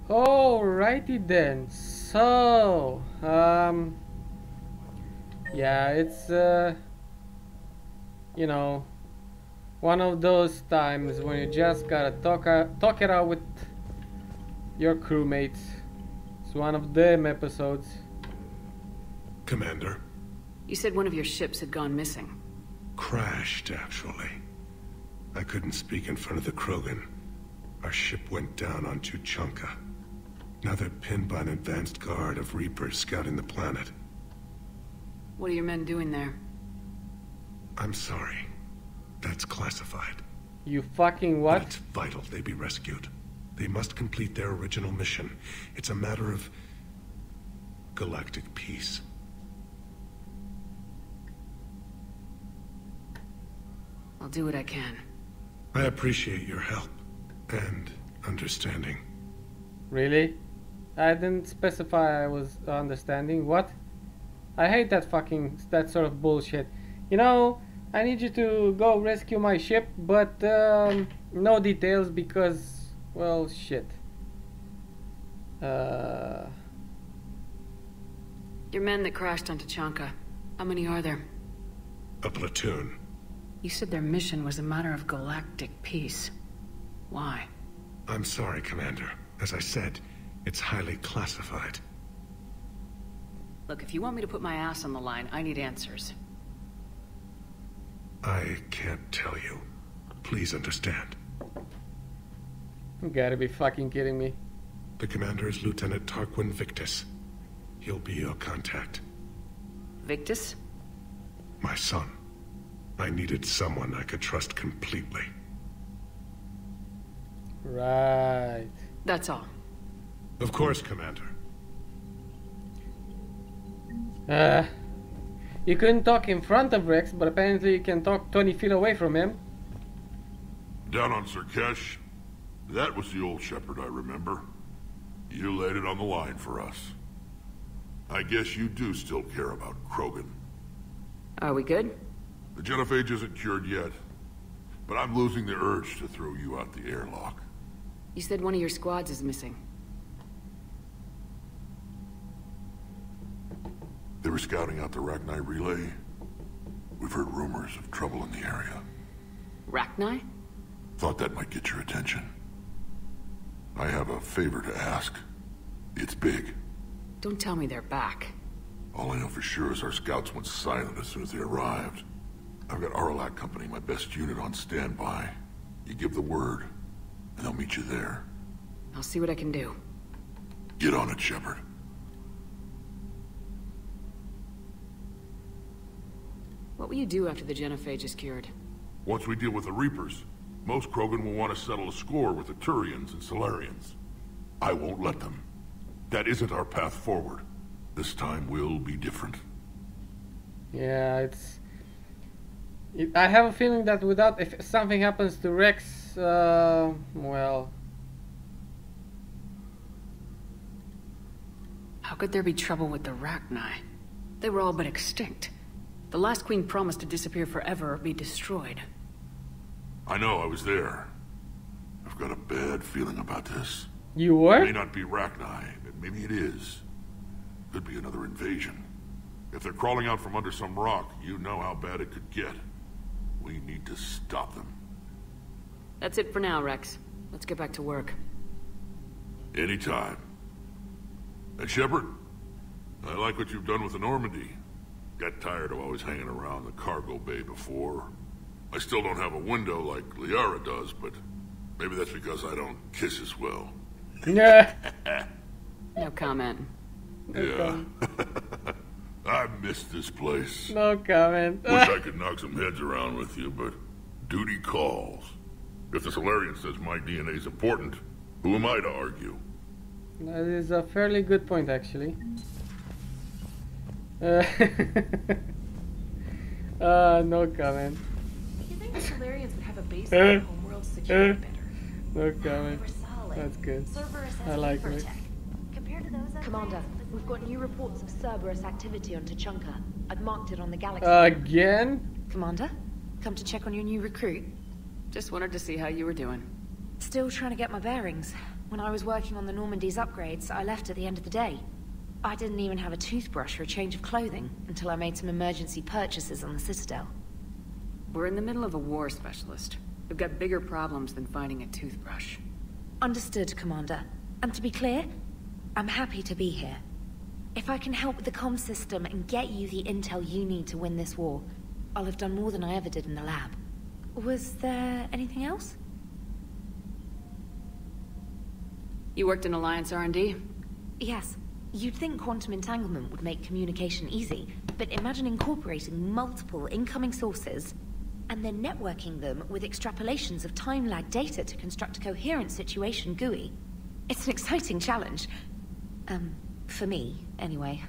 Alrighty then. So, yeah, it's you know, one of those times when you just gotta talk it out with your crewmates. It's one of them episodes. Commander. You said one of your ships had gone missing. Crashed, actually. I couldn't speak in front of the Krogan. Our ship went down on Tuchanka. Now they're pinned by an advanced guard of Reapers scouting the planet. What are your men doing there? I'm sorry. That's classified. You fucking what? But it's vital they be rescued. They must complete their original mission. It's a matter of galactic peace. I'll do what I can. I appreciate your help and understanding. Really? I didn't specify I was understanding. What? I hate that sort of bullshit. You know, I need you to go rescue my ship, but no details because, well, shit. Your men that crashed on Tuchanka, how many are there? A platoon. You said their mission was a matter of galactic peace. Why? I'm sorry, Commander. As I said, it's highly classified. Look, if you want me to put my ass on the line, I need answers. I can't tell you. Please understand. You gotta be fucking kidding me. The commander is Lieutenant Tarquin Victus. He'll be your contact. Victus? My son. I needed someone I could trust completely. Right. That's all. Of course, Commander. You couldn't talk in front of Rex, but apparently you can talk 20 feet away from him. Down on Sirkesh, that was the old Shepard I remember. You laid it on the line for us. I guess you do still care about Krogan. Are we good? The genophage isn't cured yet, but I'm losing the urge to throw you out the airlock. You said one of your squads is missing. They were scouting out the Rachni relay. We've heard rumors of trouble in the area. Rachni? Thought that might get your attention. I have a favor to ask. It's big. Don't tell me they're back. All I know for sure is our scouts went silent as soon as they arrived. I've got Aralac Company, my best unit, on standby. You give the word, and they'll meet you there. I'll see what I can do. Get on it, Shepard. What will you do after the genophage is cured? Once we deal with the Reapers, most Krogan will want to settle a score with the Turians and Solarians. I won't let them. That isn't our path forward. This time will be different. Yeah, I have a feeling that if something happens to Rex, well... How could there be trouble with the Rachni? They were all but extinct. The last queen promised to disappear forever or be destroyed. I know, I was there. I've got a bad feeling about this. You were? It may not be Rachni, but maybe it is. Could be another invasion. If they're crawling out from under some rock, you know how bad it could get. We need to stop them. That's it for now, Rex. Let's get back to work. Anytime. And Shepard, I like what you've done with the Normandy. Got tired of always hanging around the cargo bay before. I still don't have a window like Liara does, but maybe that's because I don't kiss as well. Yeah. No comment. Yeah. I miss this place. No comment. Wish I could knock some heads around with you, but duty calls. If the Solarian says my DNA's important, who am I to argue? That is a fairly good point, actually. No comment. You think the Solarians would have a base on homeworld security better? No comment. That's good. I like it. Compared to those Commander, we've got new reports of Cerberus activity on Tuchanka. I've marked it on the galaxy. Again? Commander, come to check on your new recruit. Just wanted to see how you were doing. Still trying to get my bearings. When I was working on the Normandy's upgrades, I left at the end of the day. I didn't even have a toothbrush or a change of clothing until I made some emergency purchases on the Citadel. We're in the middle of a war, Specialist. We've got bigger problems than finding a toothbrush. Understood, Commander. And to be clear, I'm happy to be here. If I can help with the comm system and get you the intel you need to win this war, I'll have done more than I ever did in the lab. Was there anything else? You worked in Alliance R&D? Yes. You'd think quantum entanglement would make communication easy, but imagine incorporating multiple incoming sources and then networking them with extrapolations of time-lag data to construct a coherent situation GUI. It's an exciting challenge. For me, anyway.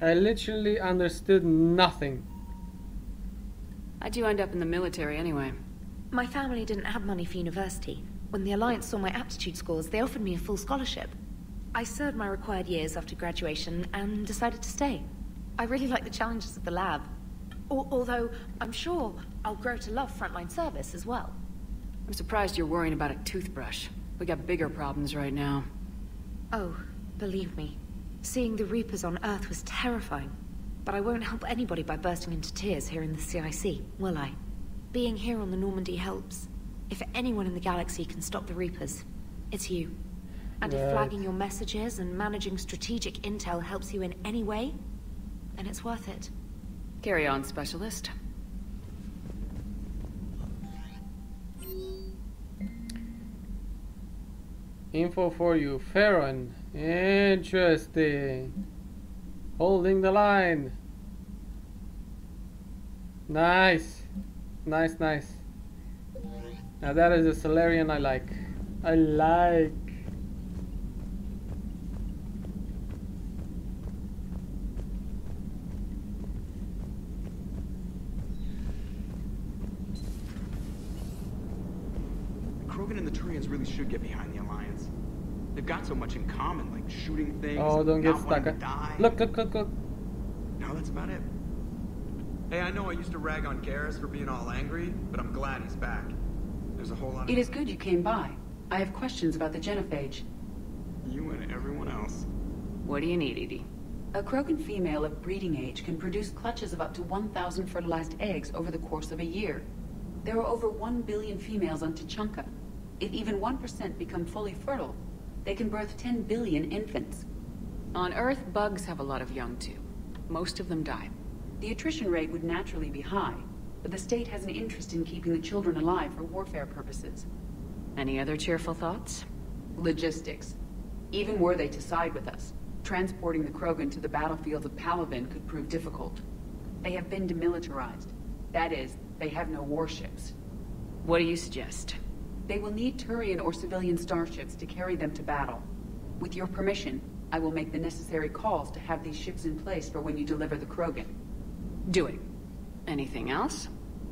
I literally understood nothing. How'd you end up in the military anyway? My family didn't have money for university. When the Alliance saw my aptitude scores, they offered me a full scholarship. I served my required years after graduation and decided to stay. I really like the challenges of the lab. Although, I'm sure I'll grow to love frontline service as well. I'm surprised you're worrying about a toothbrush. We got bigger problems right now. Oh, believe me. Seeing the Reapers on Earth was terrifying. But I won't help anybody by bursting into tears here in the CIC, will I? Being here on the Normandy helps. If anyone in the galaxy can stop the Reapers, it's you. And if flagging your messages and managing strategic intel helps you in any way, then it's worth it. Carry on, Specialist. Info for you, Farron. Interesting. Holding the line. Nice. Nice, nice. Now that is a Solarian I like. I like. Krogan and the Turians really should get behind the Alliance. They've got so much in common, like shooting things. Oh, don't get not stuck. wanting to die. Look, look, look, look. No, that's about it. Hey, I know I used to rag on Garrus for being all angry, but I'm glad he's back. There's a whole lot of... It is good you came by. I have questions about the genophage. You and everyone else. What do you need, Edie? A Krogan female of breeding age can produce clutches of up to 1,000 fertilized eggs over the course of a year. There are over 1 billion females on Tuchanka. If even 1% become fully fertile, they can birth 10 billion infants. On Earth, bugs have a lot of young too. Most of them die. The attrition rate would naturally be high, but the state has an interest in keeping the children alive for warfare purposes. Any other cheerful thoughts? Logistics. Even were they to side with us, transporting the Krogan to the battlefields of Palaven could prove difficult. They have been demilitarized. That is, they have no warships. What do you suggest? They will need Turian or civilian starships to carry them to battle. With your permission, I will make the necessary calls to have these ships in place for when you deliver the Krogan. Do it. Anything else?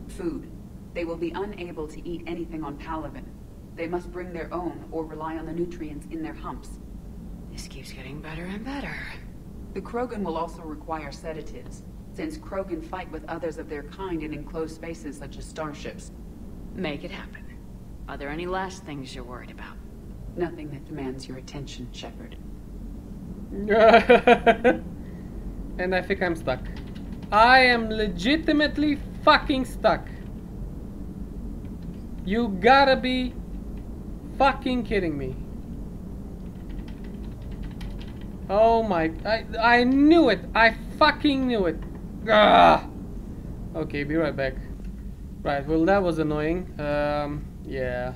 Food. They will be unable to eat anything on Palaven. They must bring their own or rely on the nutrients in their humps. This keeps getting better and better. The Krogan will also require sedatives, since Krogan fight with others of their kind in enclosed spaces such as starships. Make it happen. Are there any last things you're worried about? Nothing that demands your attention, Shepard. And I think I'm stuck. I am legitimately fucking stuck. You gotta be fucking kidding me. Oh my, I knew it. I fucking knew it. Ugh. Okay, be right back. Right, well that was annoying. Yeah.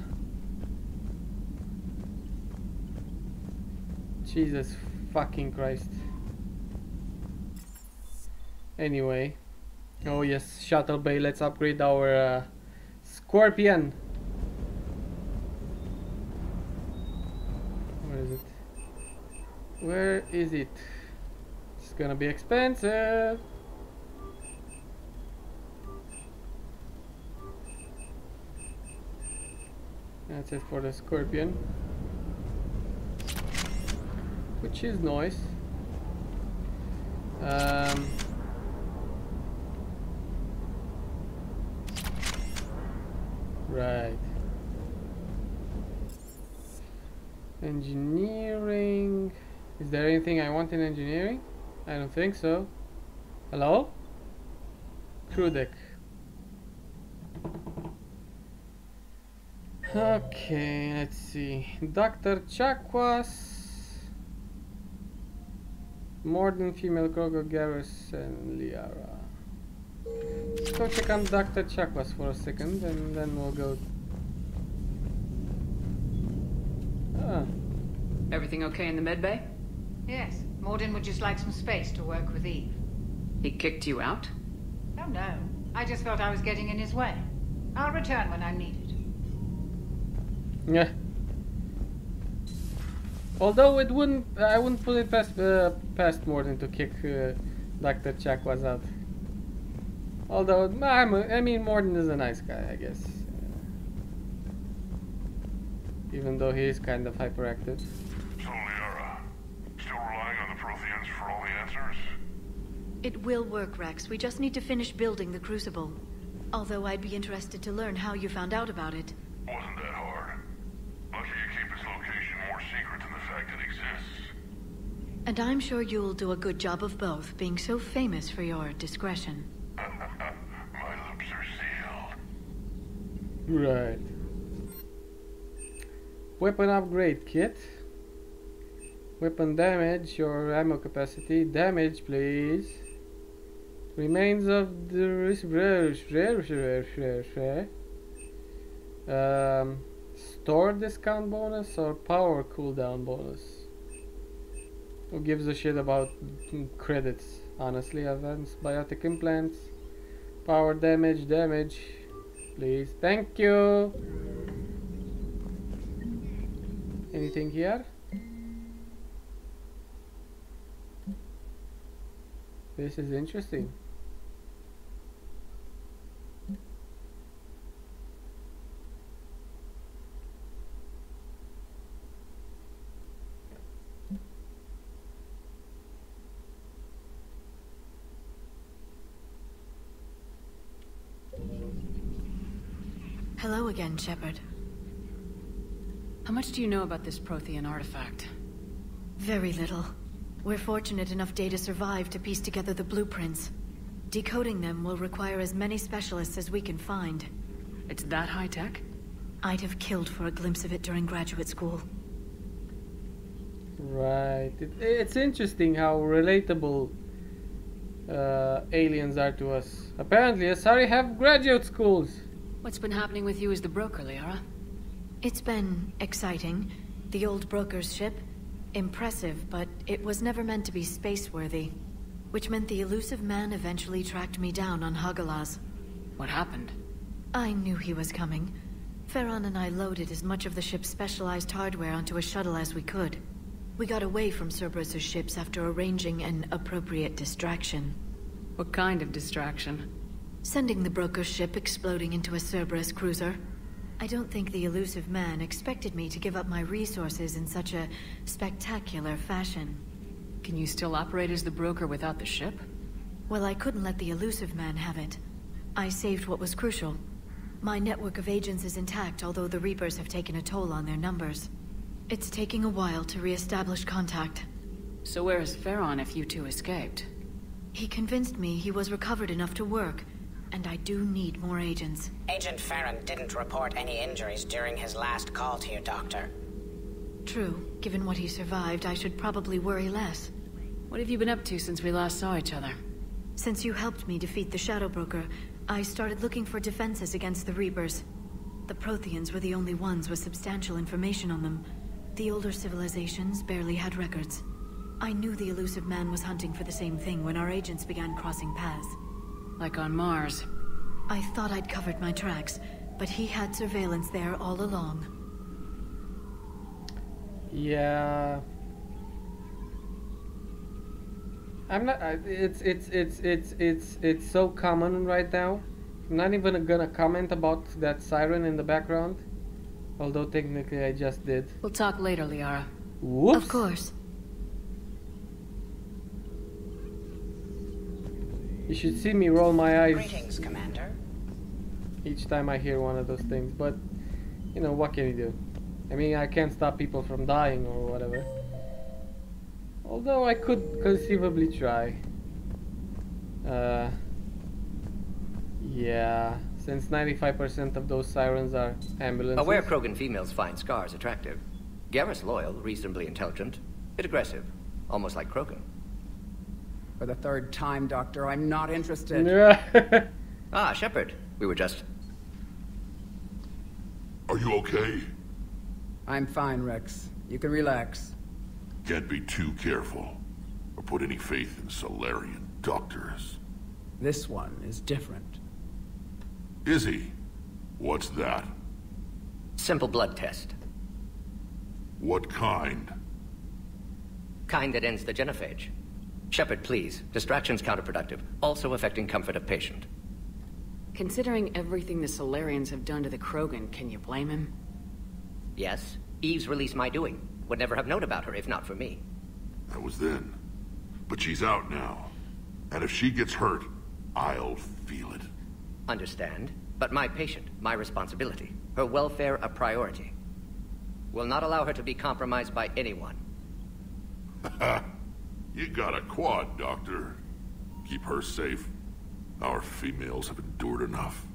Jesus fucking Christ. Anyway. Oh yes, Shuttle Bay, let's upgrade our Scorpion. Where is it? Where is it? It's gonna be expensive. That's it for the Scorpion, which is nice. Right. Engineering. Is there anything I want in engineering? I don't think so. Hello? Crew deck. Okay, let's see. Dr. Chakwas. Morden, female Krogo, Garrus, and Liara. Let's go check on Dr. Chakwas for a second and then we'll go. Ah. Everything okay in the medbay? Yes, Morden would just like some space to work with Eve. He kicked you out? Oh no, I just felt I was getting in his way. I'll return when I'm needed. Yeah. Although it I wouldn't put it past Morden to kick Dr. Chakwas out. Although I mean Morden is a nice guy, I guess. Even though he is kind of hyperactive. So Liara, still relying on the Protheans for all the answers? It will work, Rex. We just need to finish building the Crucible. Although I'd be interested to learn how you found out about it. Wasn't that hard. Lucky you keep its location more secret than the fact it exists. And I'm sure you'll do a good job of both, being so famous for your discretion. My lips are sealed. Right. Weapon upgrade kit. Weapon damage or ammo capacity. Damage, please. Remains of the store discount bonus or power cooldown bonus. Who gives a shit about credits? Honestly, advanced biotic implants. Power damage, please. Thank you. Anything here? This is interesting. Hello again, Shepard. How much do you know about this Prothean artifact? Very little. We're fortunate enough Data survived to piece together the blueprints. Decoding them will require as many specialists as we can find. It's that high-tech? I'd have killed for a glimpse of it during graduate school. Right. It's interesting how relatable aliens are to us. Apparently, Asari have graduate schools. What's been happening with you as the broker, Liara? It's been exciting. The old broker's ship. Impressive, but it was never meant to be space-worthy. Which meant the elusive man eventually tracked me down on Hagalaz. What happened? I knew he was coming. Farron and I loaded as much of the ship's specialized hardware onto a shuttle as we could. We got away from Cerberus' ships after arranging an appropriate distraction. What kind of distraction? Sending the broker's ship exploding into a Cerberus cruiser. I don't think the elusive man expected me to give up my resources in such a spectacular fashion. Can you still operate as the broker without the ship? Well, I couldn't let the elusive man have it. I saved what was crucial. My network of agents is intact, although the Reapers have taken a toll on their numbers. It's taking a while to re-establish contact. So where is Farron if you two escaped? He convinced me he was recovered enough to work, and I do need more agents. Agent Farron didn't report any injuries during his last call to you, Doctor. True. Given what he survived, I should probably worry less. What have you been up to since we last saw each other? Since you helped me defeat the Shadow Broker, I started looking for defenses against the Reapers. The Protheans were the only ones with substantial information on them. The older civilizations barely had records. I knew the elusive man was hunting for the same thing when our agents began crossing paths. Like on Mars. I thought I'd covered my tracks, but he had surveillance there all along. Yeah. I'm not. It's so common right now. I'm not even gonna comment about that siren in the background, although technically I just did. We'll talk later, Liara. Whoops. Of course. You should see me roll my eyes. Greetings, Commander. Each time I hear one of those things, but you know, what can you do? I mean, I can't stop people from dying or whatever. Although I could conceivably try. Yeah, since 95% of those sirens are ambulances. Aware Krogan females find scars attractive. Garrus loyal, reasonably intelligent, bit aggressive, almost like Krogan. For the third time, Doctor, I'm not interested. Yeah. Ah, Shepard. We were just... Are you okay? I'm fine, Rex. You can relax. Can't be too careful, or put any faith in Solarian doctors. This one is different. Is he? What's that? Simple blood test. What kind? Kind that ends the genophage. Shepard, please. Distraction's counterproductive, also affecting comfort of patient. Considering everything the Solarians have done to the Krogan, can you blame him? Yes. Eve's released my doing. Would never have known about her if not for me. That was then. But she's out now. And if she gets hurt, I'll feel it. Understand. But my patient, my responsibility. Her welfare a priority. Will not allow her to be compromised by anyone. You got a quad, Doctor. Keep her safe. Our females have endured enough.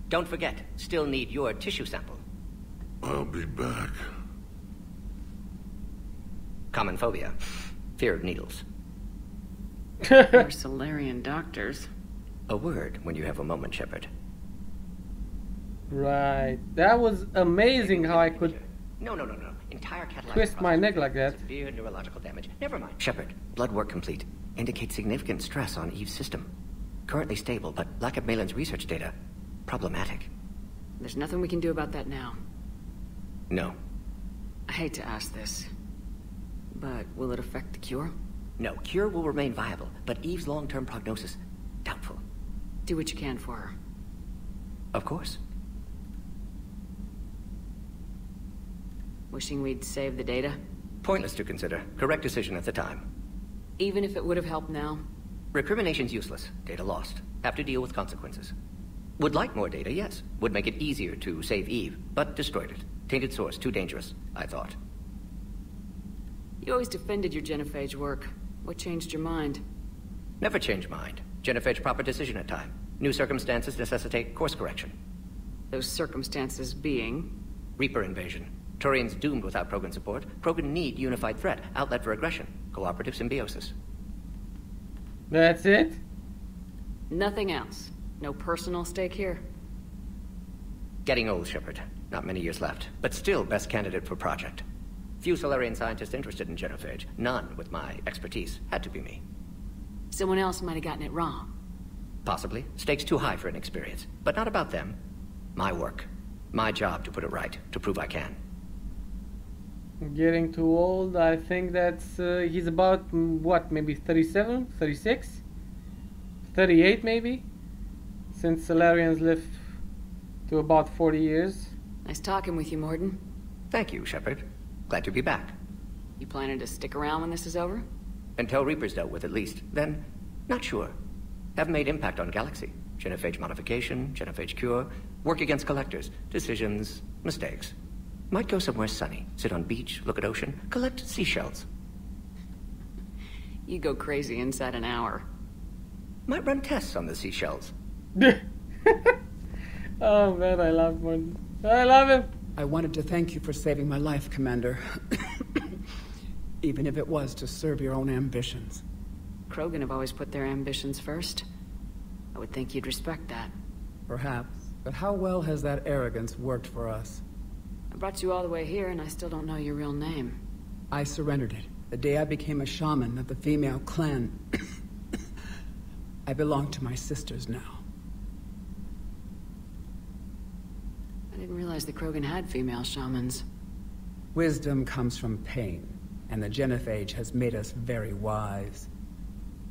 Don't forget, still need your tissue sample. I'll be back. Common phobia. Fear of needles. We're Solarian doctors. A word when you have a moment, Shepard. Right. That was amazing how I could No. Entire catalog twist my neck like that. Severe neurological damage. Never mind. Shepard, blood work complete. Indicates significant stress on Eve's system. Currently stable, but lack of Malin's research data. Problematic. There's nothing we can do about that now. No. I hate to ask this, but will it affect the cure? No, cure will remain viable, but Eve's long-term prognosis, doubtful. Do what you can for her. Of course. Wishing we'd saved the data? Pointless to consider. Correct decision at the time. Even if it would have helped now? Recrimination's useless. Data lost. Have to deal with consequences. Would like more data, yes. Would make it easier to save Eve, but destroyed it. Tainted source, too dangerous, I thought. You always defended your genophage work. What changed your mind? Never change mind. Genophage proper decision at time. New circumstances necessitate course correction. Those circumstances being? Reaper invasion. Turians doomed without Krogan support. Krogan need unified threat, outlet for aggression. Cooperative symbiosis. That's it? Nothing else. No personal stake here. Getting old, Shepard. Not many years left, but still best candidate for project. Few Solarian scientists interested in genophage. None with my expertise. Had to be me. Someone else might have gotten it wrong. Possibly. Stakes too high for inexperience. But not about them. My work. My job to put it right. To prove I can. Getting too old. I think that's he's about what, maybe 37, 36, 38 maybe, since Solarians live to about 40 years. Nice talking with you, Morden. Thank you, Shepard. Glad to be back. You planning to stick around when this is over? Until Reaper's dealt with, at least. Then, not sure. Haven't made impact on Galaxy. Genophage modification, genophage cure, work against collectors, decisions, mistakes. Might go somewhere sunny, sit on beach, look at ocean, collect seashells. You go crazy inside an hour. Might run tests on the seashells. Oh man, I love Morden. I love him. I wanted to thank you for saving my life, Commander. Even if it was to serve your own ambitions. Krogan have always put their ambitions first. I would think you'd respect that. Perhaps. But how well has that arrogance worked for us? I brought you all the way here and I still don't know your real name. I surrendered it the day I became a shaman of the female clan. I belong to my sisters now. I didn't realize the Krogan had female shamans. Wisdom comes from pain, and the genophage has made us very wise.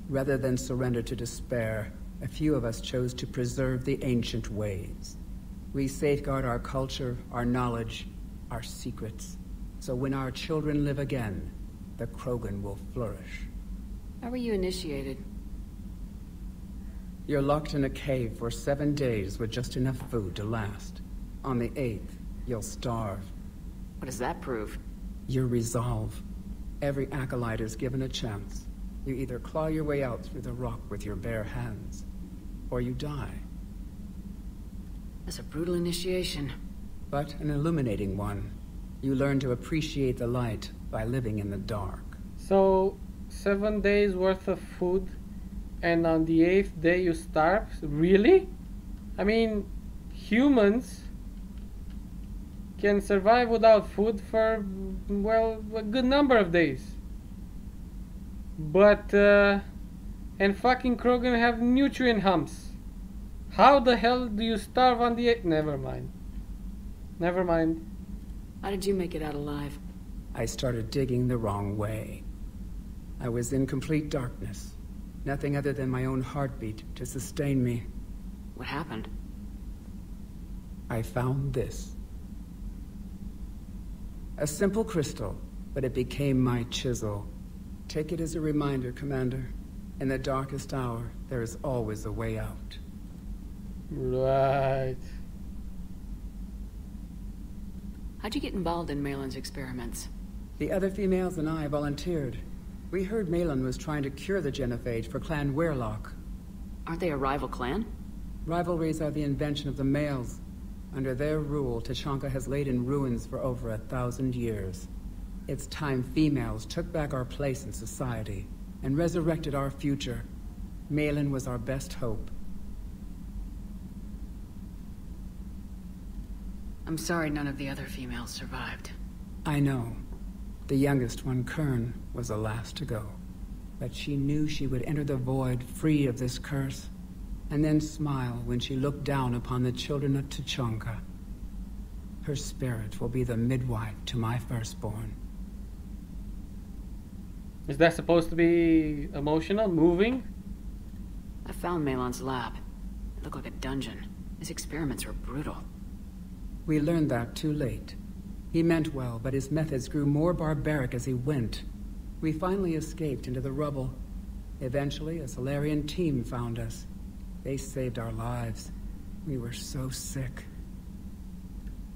Rather than surrender to despair, a few of us chose to preserve the ancient ways. We safeguard our culture, our knowledge, our secrets. So when our children live again, the Krogan will flourish. How were you initiated? You're locked in a cave for 7 days with just enough food to last. On the 8th, you'll starve. What does that prove? Your resolve. Every acolyte is given a chance. You either claw your way out through the rock with your bare hands, or you die. That's a brutal initiation. But an illuminating one. You learn to appreciate the light by living in the dark. So, 7 days worth of food, and on the 8th day you starve? Really? I mean, humans can survive without food for, well, a good number of days. But, and fucking Krogan have nutrient humps. How the hell do you starve on the 8th? Never mind. Never mind. How did you make it out alive? I started digging the wrong way. I was in complete darkness. Nothing other than my own heartbeat to sustain me. What happened? I found this. A simple crystal, but it became my chisel. Take it as a reminder, Commander. In the darkest hour, there is always a way out. Right. How'd you get involved in Malin's experiments? The other females and I volunteered. We heard Malin was trying to cure the genophage for Clan Weirlock. Aren't they a rival clan? Rivalries are the invention of the males. Under their rule, Tuchanka has laid in ruins for over 1,000 years. It's time females took back our place in society and resurrected our future. Malin was our best hope. I'm sorry none of the other females survived. I know. The youngest one, Kern, was the last to go. But she knew she would enter the void free of this curse, and then smile when she looked down upon the children of Tuchanka. Her spirit will be the midwife to my firstborn. Is that supposed to be emotional, moving? I found Malin's lab. It looked like a dungeon. His experiments were brutal. We learned that too late. He meant well, but his methods grew more barbaric as he went. We finally escaped into the rubble. Eventually, a Solarian team found us. They saved our lives. We were so sick.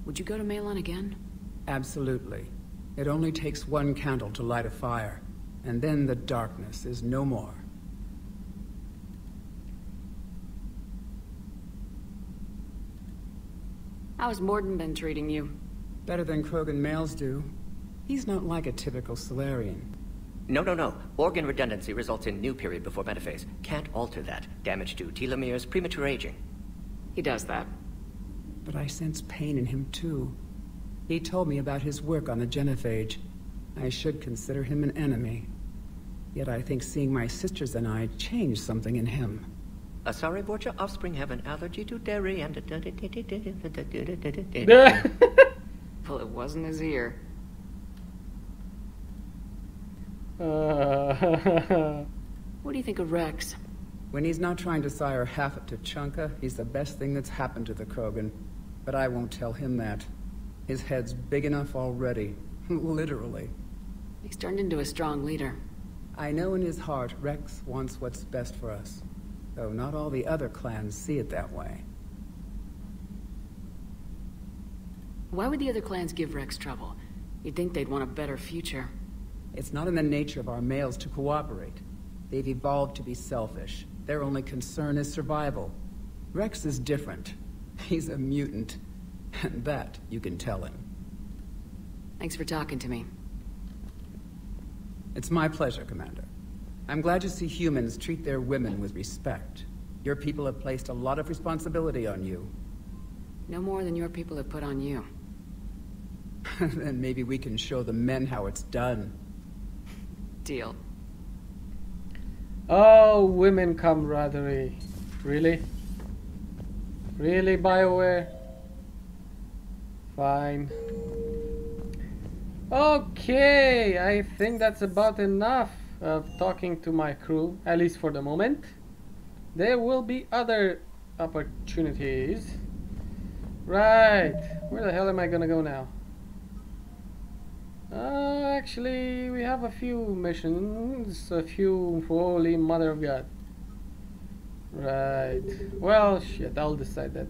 Would you go to Malin again? Absolutely. It only takes one candle to light a fire, and then the darkness is no more. How's Morden been treating you? Better than Krogan males do. He's not like a typical Solarian. No. Organ redundancy results in new period before metaphase. Can't alter that. Damage to telomeres, premature aging. He does that. But I sense pain in him too. He told me about his work on the genophage. I should consider him an enemy. Yet I think seeing my sisters and I changed something in him. Sorry, Borgia, offspring have an allergy to dairy and... Well, it wasn't his ear. What do you think of Rex? When he's not trying to sire half of Tuchanka, he's the best thing that's happened to the Krogan. But I won't tell him that. His head's big enough already. Literally. He's turned into a strong leader. I know in his heart Rex wants what's best for us. Though not all the other clans see it that way. Why would the other clans give Rex trouble? You'd think they'd want a better future. It's not in the nature of our males to cooperate. They've evolved to be selfish. Their only concern is survival. Rex is different. He's a mutant. And that you can tell him. Thanks for talking to me. It's my pleasure, Commander. I'm glad to see humans treat their women with respect. Your people have placed a lot of responsibility on you. No more than your people have put on you. Then maybe we can show the men how it's done. Deal. Oh, women camaraderie. Really? Really, BioWare? Fine. Okay, I think that's about enough of talking to my crew, at least for the moment. There will be other opportunities. Right, where the hell am I gonna go now? Actually, we have a few missions, a few, holy mother of God. Right, well, shit, I'll decide that.